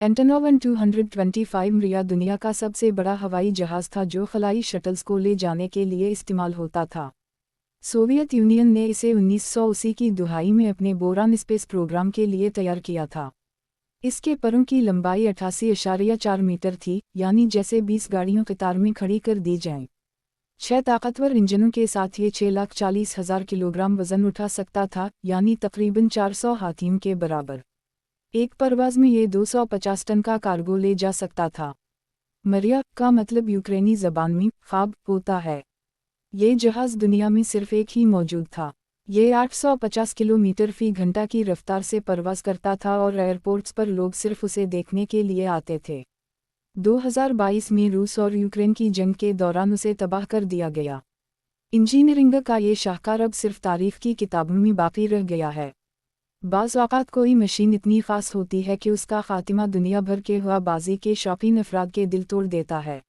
Antonov An-225 मरिया दुनिया का सबसे बड़ा हवाई जहाज़ था जो खलाई शटल्स को ले जाने के लिए इस्तेमाल होता था। सोवियत यूनियन ने इसे 1980 की दुहाई में अपने बोरान स्पेस प्रोग्राम के लिए तैयार किया था। इसके परों की लंबाई 88.4 मीटर थी, यानी जैसे 20 गाड़ियों कतार में खड़ी कर दी जाएं। 6 ताकतवर इंजनों के साथ ये 6,40,000 किलोग्राम वज़न उठा सकता था, यानी तकरीबन 400 हाथियों के बराबर। एक परवाज़ में ये 250 टन का कार्गो ले जा सकता था। मरिया का मतलब यूक्रेनी ज़बान में ख्वाब होता है। ये जहाज़ दुनिया में सिर्फ एक ही मौजूद था। ये 850 किलोमीटर फी घंटा की रफ्तार से परवाज़ करता था और एयरपोर्ट्स पर लोग सिर्फ उसे देखने के लिए आते थे। 2022 में रूस और यूक्रेन की जंग के दौरान उसे तबाह कर दिया गया। इंजीनियरिंग का ये शाहकार अब सिर्फ तारीख की किताबों में बाकी रह गया है। बाज़ औक़ात कोई मशीन इतनी ख़ास होती है कि उसका ख़ातिमा दुनिया भर के हवाबाज़ी के शौकीन अफराद के दिल तोड़ देता है।